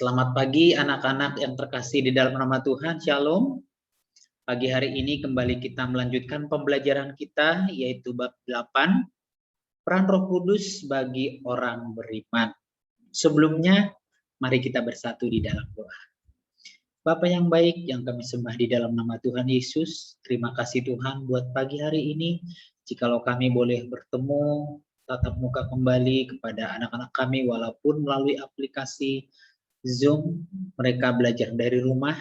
Selamat pagi anak-anak yang terkasih di dalam nama Tuhan, Shalom. Pagi hari ini kembali kita melanjutkan pembelajaran kita, yaitu bab 8, peran Roh Kudus bagi orang beriman. Sebelumnya, mari kita bersatu di dalam doa. Bapa yang baik yang kami sembah di dalam nama Tuhan Yesus, terima kasih Tuhan buat pagi hari ini, jikalau kami boleh bertemu tatap muka kembali kepada anak-anak kami walaupun melalui aplikasi Zoom, mereka belajar dari rumah.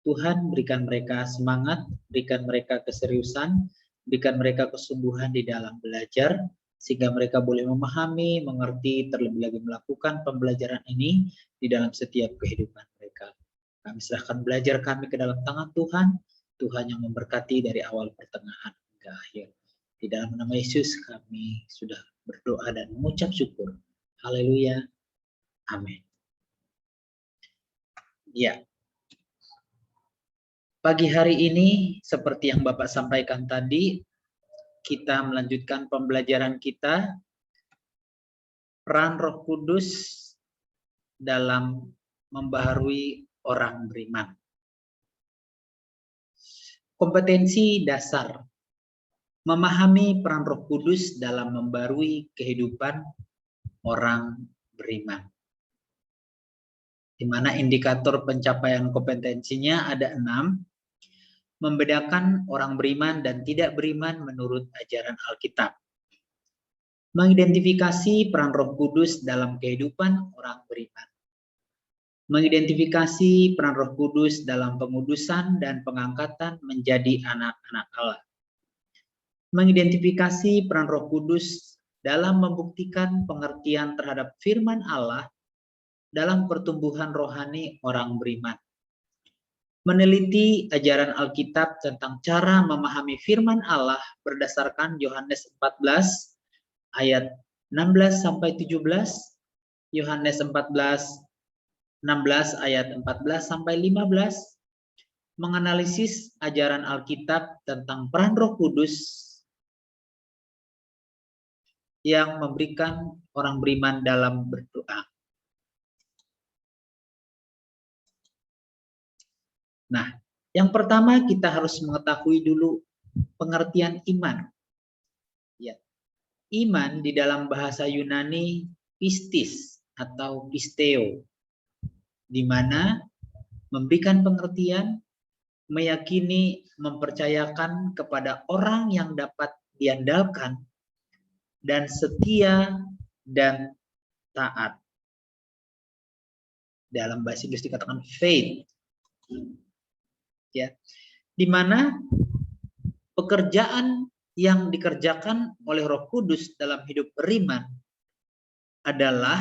Tuhan berikan mereka semangat, berikan mereka keseriusan, berikan mereka kesungguhan di dalam belajar, sehingga mereka boleh memahami, mengerti, terlebih lagi melakukan pembelajaran ini di dalam setiap kehidupan mereka. Kami serahkan belajar kami ke dalam tangan Tuhan, Tuhan yang memberkati dari awal pertengahan hingga akhir. Di dalam nama Yesus kami sudah berdoa dan mengucap syukur. Haleluya. Amin. Ya, pagi hari ini seperti yang Bapak sampaikan tadi, kita melanjutkan pembelajaran kita, peran Roh Kudus dalam membaharui orang beriman. Kompetensi dasar, memahami peran Roh Kudus dalam membaharui kehidupan orang beriman. Di mana indikator pencapaian kompetensinya ada 6, membedakan orang beriman dan tidak beriman menurut ajaran Alkitab. Mengidentifikasi peran Roh Kudus dalam kehidupan orang beriman. Mengidentifikasi peran Roh Kudus dalam pengudusan dan pengangkatan menjadi anak-anak Allah. Mengidentifikasi peran Roh Kudus dalam membuktikan pengertian terhadap firman Allah dalam pertumbuhan rohani orang beriman. Meneliti ajaran Alkitab tentang cara memahami firman Allah berdasarkan Yohanes 14 ayat 16 sampai 17, Yohanes 14 16 ayat 14 sampai 15, menganalisis ajaran Alkitab tentang peran Roh Kudus yang memberikan orang beriman dalam berdoa. Nah, yang pertama kita harus mengetahui dulu pengertian iman. Ya. Iman di dalam bahasa Yunani pistis atau pisteo, di mana memberikan pengertian, meyakini, mempercayakan kepada orang yang dapat diandalkan dan setia dan taat. Dalam bahasa Inggris dikatakan faith. Ya, di mana pekerjaan yang dikerjakan oleh Roh Kudus dalam hidup beriman adalah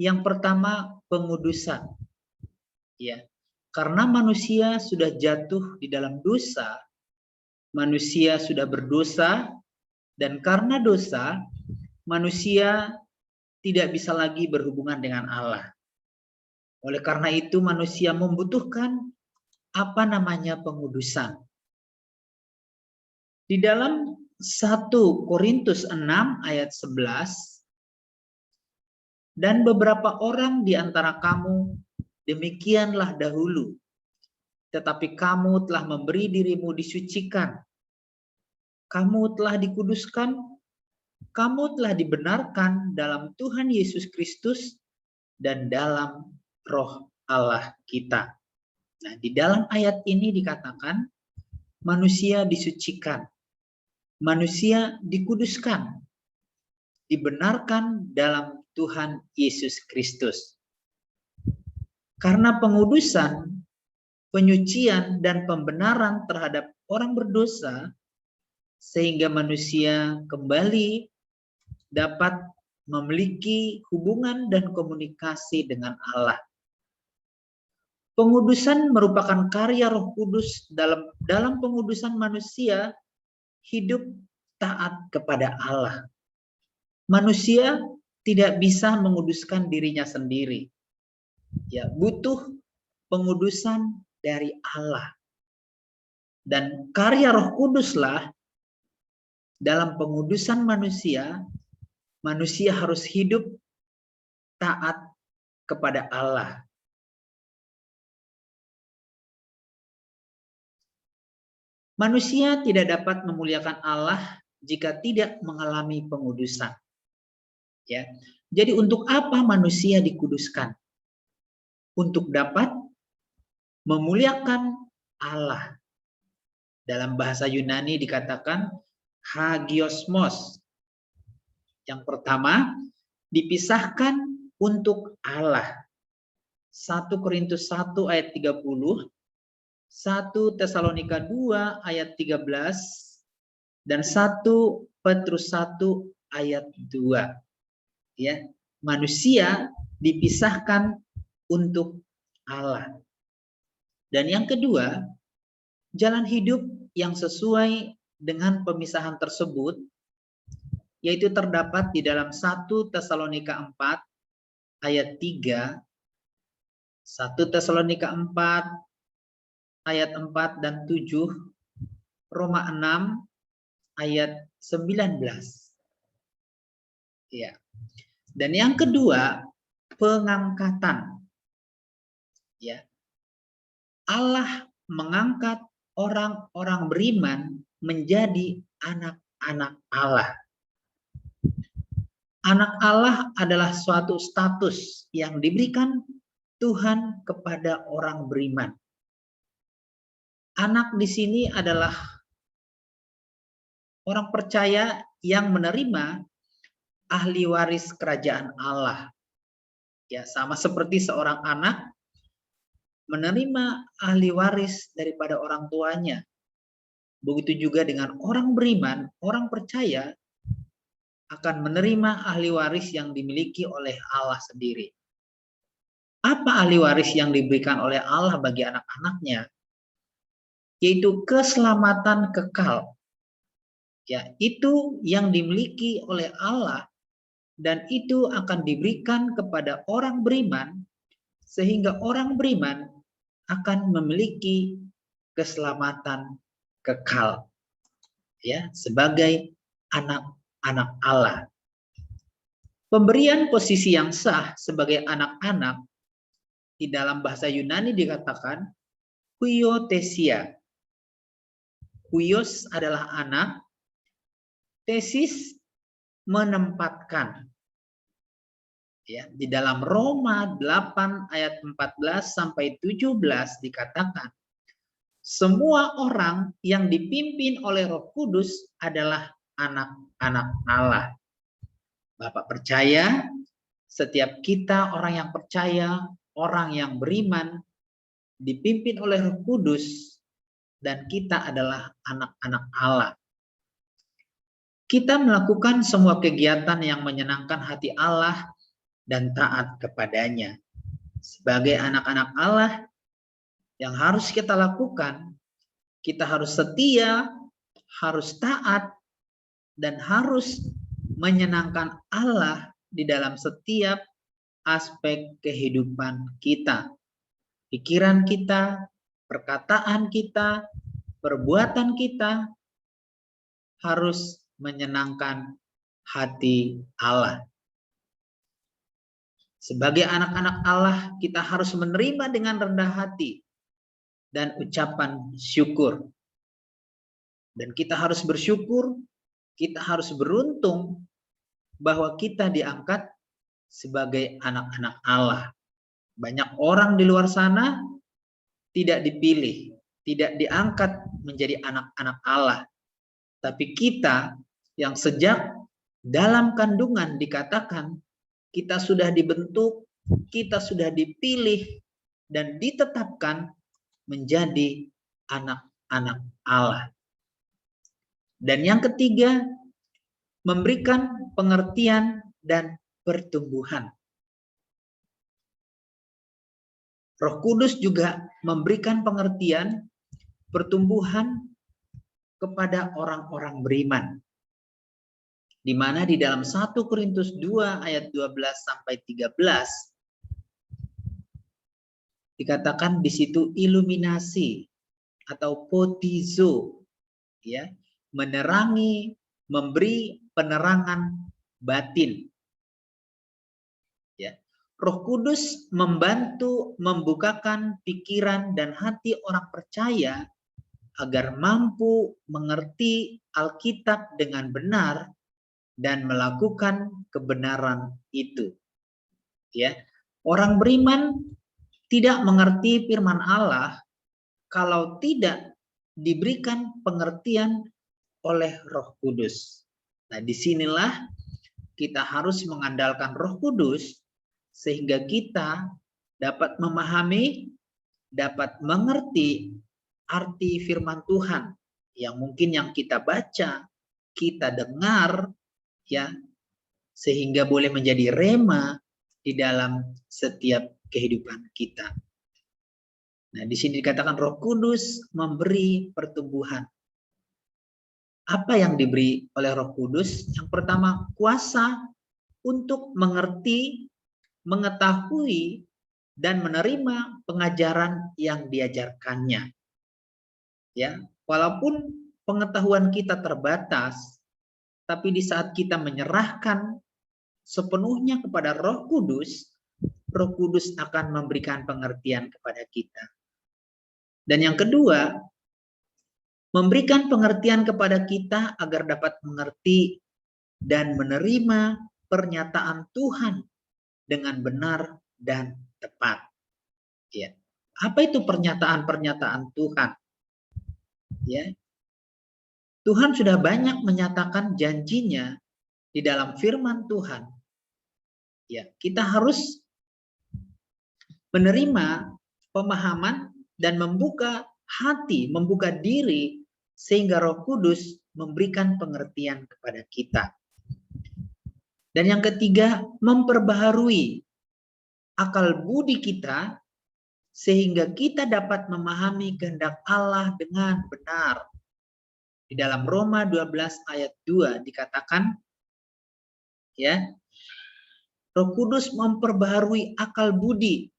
yang pertama pengudusan. Ya, karena manusia sudah jatuh di dalam dosa, manusia sudah berdosa, dan karena dosa manusia tidak bisa lagi berhubungan dengan Allah. Oleh karena itu manusia membutuhkan pengudusan. Di dalam 1 Korintus 6 ayat 11, dan beberapa orang di antara kamu demikianlah dahulu, tetapi kamu telah memberi dirimu disucikan, kamu telah dikuduskan, kamu telah dibenarkan dalam Tuhan Yesus Kristus dan dalam Roh Allah kita. Nah, di dalam ayat ini dikatakan manusia disucikan, manusia dikuduskan, dibenarkan dalam Tuhan Yesus Kristus. Karena pengudusan, penyucian, dan pembenaran terhadap orang berdosa, sehingga manusia kembali dapat memiliki hubungan dan komunikasi dengan Allah. Pengudusan merupakan karya Roh Kudus dalam pengudusan manusia hidup taat kepada Allah. Manusia tidak bisa menguduskan dirinya sendiri. Ya, butuh pengudusan dari Allah. Dan karya Roh Kuduslah dalam pengudusan manusia, manusia harus hidup taat kepada Allah. Manusia tidak dapat memuliakan Allah jika tidak mengalami pengudusan. Ya. Jadi untuk apa manusia dikuduskan? Untuk dapat memuliakan Allah. Dalam bahasa Yunani dikatakan hagiosmos. Yang pertama, dipisahkan untuk Allah. 1 Korintus 1 ayat 30, 1 Tesalonika 2 ayat 13, dan 1 Petrus 1 ayat 2. Ya, manusia dipisahkan untuk Allah. Dan yang kedua, jalan hidup yang sesuai dengan pemisahan tersebut yaitu terdapat di dalam 1 Tesalonika 4 ayat 3, 1 Tesalonika 4 ayat 4 dan 7, Roma 6 ayat 19. Ya. Dan yang kedua, pengangkatan. Ya. Allah mengangkat orang-orang beriman menjadi anak-anak Allah. Anak Allah adalah suatu status yang diberikan Tuhan kepada orang beriman. Anak di sini adalah orang percaya yang menerima ahli waris kerajaan Allah. Ya, sama seperti seorang anak menerima ahli waris daripada orang tuanya. Begitu juga dengan orang beriman, orang percaya akan menerima ahli waris yang dimiliki oleh Allah sendiri. Apa ahli waris yang diberikan oleh Allah bagi anak-anaknya? Yaitu keselamatan kekal. Ya, itu yang dimiliki oleh Allah dan itu akan diberikan kepada orang beriman sehingga orang beriman akan memiliki keselamatan kekal. Ya, sebagai anak-anak Allah. Pemberian posisi yang sah sebagai anak-anak di dalam bahasa Yunani dikatakan huiothesia. Huios adalah anak, tesis menempatkan. Ya, di dalam Roma 8 ayat 14 sampai 17 dikatakan semua orang yang dipimpin oleh Roh Kudus adalah anak-anak Allah. Bapak percaya, setiap kita orang yang percaya, orang yang beriman, dipimpin oleh Roh Kudus, dan kita adalah anak-anak Allah. Kita melakukan semua kegiatan yang menyenangkan hati Allah dan taat kepadanya. Sebagai anak-anak Allah, yang harus kita lakukan, kita harus setia, harus taat, dan harus menyenangkan Allah di dalam setiap aspek kehidupan kita. Pikiran kita, perkataan kita, perbuatan kita harus menyenangkan hati Allah. Sebagai anak-anak Allah, kita harus menerima dengan rendah hati dan ucapan syukur. Dan kita harus bersyukur, kita harus beruntung bahwa kita diangkat sebagai anak-anak Allah. Banyak orang di luar sana tidak dipilih, tidak diangkat menjadi anak-anak Allah. Tapi kita yang sejak dalam kandungan dikatakan kita sudah dibentuk, kita sudah dipilih dan ditetapkan menjadi anak-anak Allah. Dan yang ketiga, memberikan pengertian dan pertumbuhan. Roh Kudus juga memberikan pengertian, pertumbuhan kepada orang-orang beriman. Di mana di dalam 1 Korintus 2 ayat 12 sampai 13 dikatakan di situ iluminasi atau potizo, ya, menerangi, memberi penerangan batin. Ya. Roh Kudus membantu membukakan pikiran dan hati orang percaya agar mampu mengerti Alkitab dengan benar dan melakukan kebenaran itu. Ya, orang beriman tidak mengerti firman Allah kalau tidak diberikan pengertian oleh Roh Kudus. Nah, disinilah kita harus mengandalkan Roh Kudus sehingga kita dapat memahami, dapat mengerti arti firman Tuhan yang mungkin yang kita baca, kita dengar, ya, sehingga boleh menjadi rema di dalam setiap kehidupan kita. Nah, di sini dikatakan Roh Kudus memberi pertumbuhan. Apa yang diberi oleh Roh Kudus? Yang pertama, kuasa untuk mengerti, mengetahui, dan menerima pengajaran yang diajarkannya. Ya, walaupun pengetahuan kita terbatas, tapi di saat kita menyerahkan sepenuhnya kepada Roh Kudus akan memberikan pengertian kepada kita. Dan yang kedua, memberikan pengertian kepada kita agar dapat mengerti dan menerima pernyataan Tuhan dengan benar dan tepat. Ya. Apa itu pernyataan-pernyataan Tuhan? Ya. Tuhan sudah banyak menyatakan janjinya di dalam firman Tuhan. Ya, kita harus menerima pemahaman dan membuka hati, membuka diri sehingga Roh Kudus memberikan pengertian kepada kita. Dan yang ketiga, memperbaharui akal budi kita sehingga kita dapat memahami kehendak Allah dengan benar. Di dalam Roma 12 ayat 2 dikatakan, ya, Roh Kudus memperbaharui akal budi,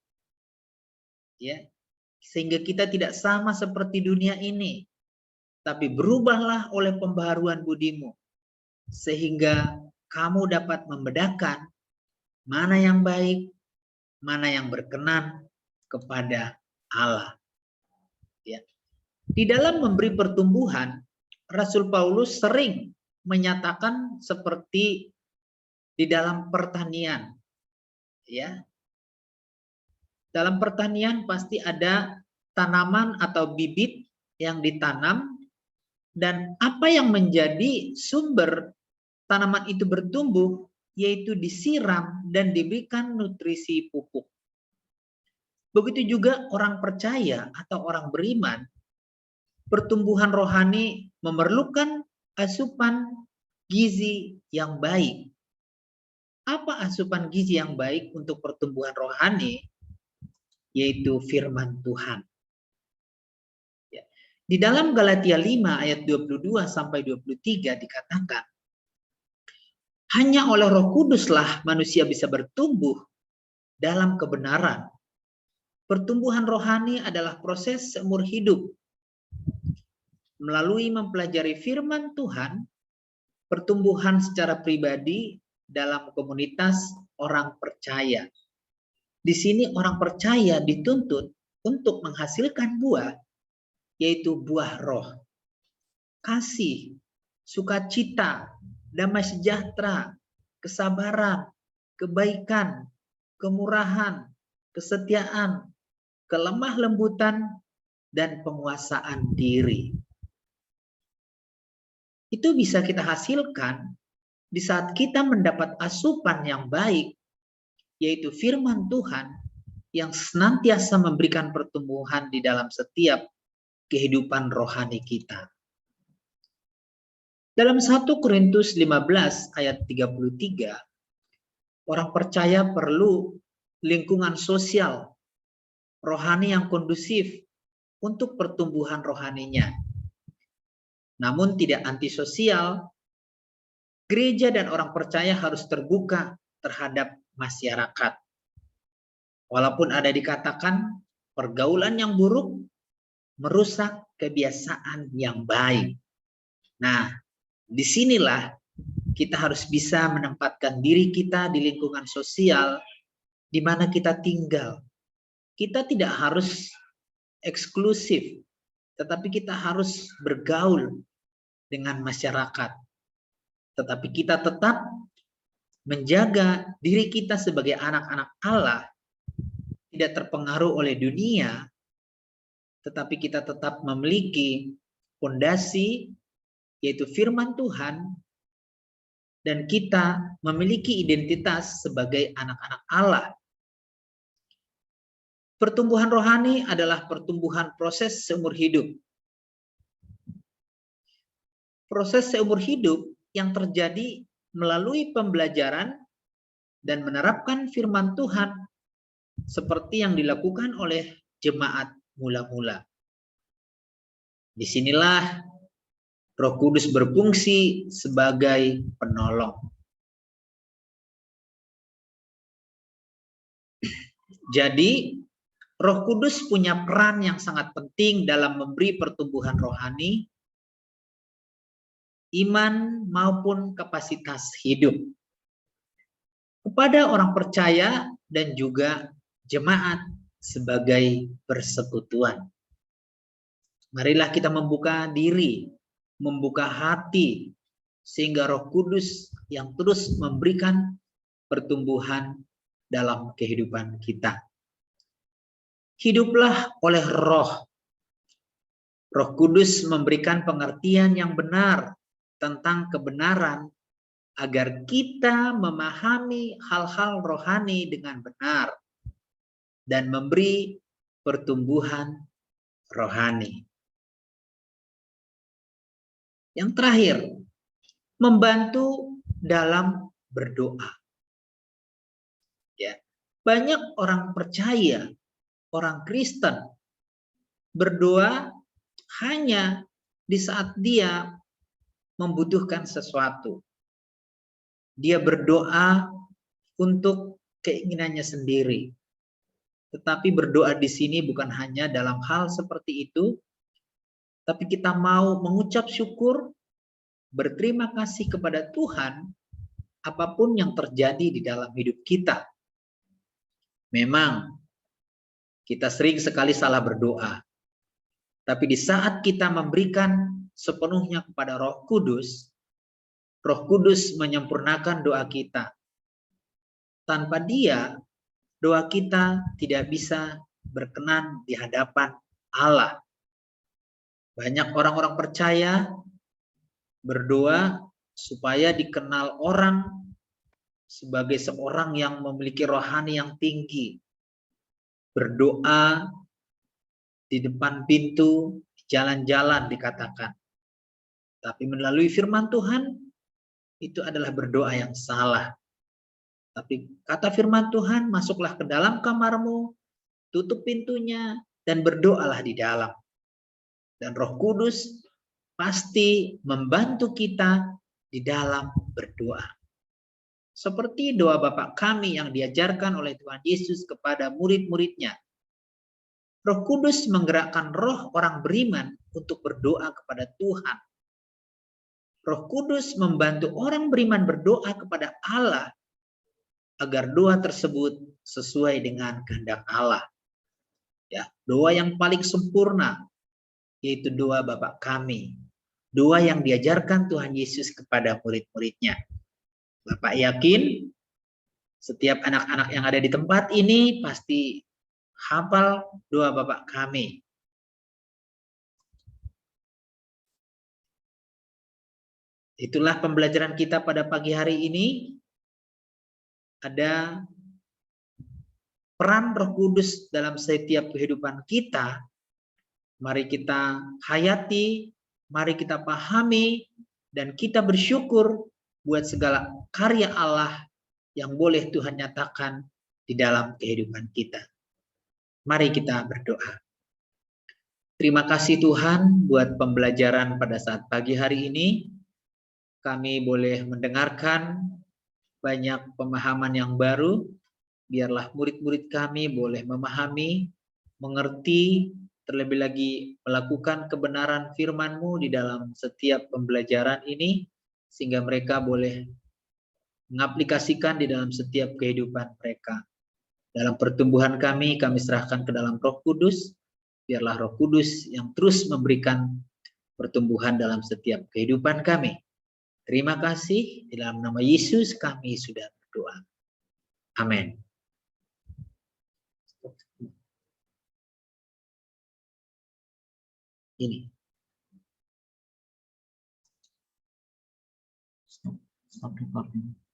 ya, sehingga kita tidak sama seperti dunia ini, tapi berubahlah oleh pembaharuan budimu, sehingga kamu dapat membedakan mana yang baik, mana yang berkenan kepada Allah. Ya. Di dalam memberi pertumbuhan, Rasul Paulus sering menyatakan seperti di dalam pertanian. Ya. Dalam pertanian pasti ada tanaman atau bibit yang ditanam, dan apa yang menjadi sumber tanaman itu bertumbuh yaitu disiram dan diberikan nutrisi pupuk. Begitu juga orang percaya atau orang beriman, pertumbuhan rohani memerlukan asupan gizi yang baik. Apa asupan gizi yang baik untuk pertumbuhan rohani? Yaitu firman Tuhan. Ya. Di dalam Galatia 5 ayat 22 sampai 23 dikatakan, hanya oleh Roh Kuduslah manusia bisa bertumbuh dalam kebenaran. Pertumbuhan rohani adalah proses seumur hidup. Melalui mempelajari firman Tuhan, pertumbuhan secara pribadi dalam komunitas orang percaya. Di sini orang percaya dituntut untuk menghasilkan buah, yaitu buah roh. Kasih, sukacita, damai sejahtera, kesabaran, kebaikan, kemurahan, kesetiaan, kelemah lembutan, dan penguasaan diri. Itu bisa kita hasilkan di saat kita mendapat asupan yang baik, yaitu firman Tuhan yang senantiasa memberikan pertumbuhan di dalam setiap kehidupan rohani kita. Dalam 1 Korintus 15 ayat 33, orang percaya perlu lingkungan sosial rohani yang kondusif untuk pertumbuhan rohaninya. Namun tidak antisosial, gereja dan orang percaya harus terbuka terhadap masyarakat. Walaupun ada dikatakan pergaulan yang buruk merusak kebiasaan yang baik. Nah, disinilah kita harus bisa menempatkan diri kita di lingkungan sosial di mana kita tinggal. Kita tidak harus eksklusif, tetapi kita harus bergaul dengan masyarakat. Tetapi kita tetap menjaga diri kita sebagai anak-anak Allah, tidak terpengaruh oleh dunia, tetapi kita tetap memiliki fondasi, yaitu firman Tuhan, dan kita memiliki identitas sebagai anak-anak Allah. Pertumbuhan rohani adalah pertumbuhan proses seumur hidup. Proses seumur hidup yang terjadi melalui pembelajaran dan menerapkan firman Tuhan seperti yang dilakukan oleh jemaat mula-mula. Disinilah Roh Kudus berfungsi sebagai penolong. Jadi, Roh Kudus punya peran yang sangat penting dalam memberi pertumbuhan rohani, iman maupun kapasitas hidup kepada orang percaya dan juga jemaat sebagai persekutuan. Marilah kita membuka diri, membuka hati, sehingga Roh Kudus yang terus memberikan pertumbuhan dalam kehidupan kita. Hiduplah oleh Roh. Roh Kudus memberikan pengertian yang benar tentang kebenaran agar kita memahami hal-hal rohani dengan benar dan memberi pertumbuhan rohani. Yang terakhir, membantu dalam berdoa. Ya, banyak orang percaya, orang Kristen berdoa hanya di saat dia membutuhkan sesuatu. Dia berdoa untuk keinginannya sendiri. Tetapi berdoa di sini bukan hanya dalam hal seperti itu, tapi kita mau mengucap syukur, berterima kasih kepada Tuhan apapun yang terjadi di dalam hidup kita. Memang kita sering sekali salah berdoa. Tapi di saat kita memberikan sepenuhnya kepada Roh Kudus, Roh Kudus menyempurnakan doa kita. Tanpa Dia, doa kita tidak bisa berkenan di hadapan Allah. Banyak orang-orang percaya berdoa supaya dikenal orang sebagai seorang yang memiliki rohani yang tinggi. Berdoa di depan pintu, jalan-jalan dikatakan. Tapi melalui firman Tuhan, itu adalah berdoa yang salah. Tapi kata firman Tuhan, masuklah ke dalam kamarmu, tutup pintunya, dan berdoalah di dalam. Dan Roh Kudus pasti membantu kita di dalam berdoa. Seperti doa Bapa kami yang diajarkan oleh Tuhan Yesus kepada murid-muridnya. Roh Kudus menggerakkan roh orang beriman untuk berdoa kepada Tuhan. Roh Kudus membantu orang beriman berdoa kepada Allah agar doa tersebut sesuai dengan kehendak Allah. Ya, doa yang paling sempurna yaitu doa Bapa kami. Doa yang diajarkan Tuhan Yesus kepada murid-muridnya. Bapak yakin setiap anak-anak yang ada di tempat ini pasti hafal doa Bapa kami. Itulah pembelajaran kita pada pagi hari ini. Ada peran Roh Kudus dalam setiap kehidupan kita. Mari kita hayati, mari kita pahami, dan kita bersyukur buat segala karya Allah yang boleh Tuhan nyatakan di dalam kehidupan kita. Mari kita berdoa. Terima kasih Tuhan buat pembelajaran pada saat pagi hari ini. Kami boleh mendengarkan banyak pemahaman yang baru. Biarlah murid-murid kami boleh memahami, mengerti, terlebih lagi melakukan kebenaran firman-Mu di dalam setiap pembelajaran ini, sehingga mereka boleh mengaplikasikan di dalam setiap kehidupan mereka. Dalam pertumbuhan kami serahkan ke dalam Roh Kudus. Biarlah Roh Kudus yang terus memberikan pertumbuhan dalam setiap kehidupan kami. Terima kasih, di dalam nama Yesus kami sudah berdoa. Amin. Ini. Stop recording.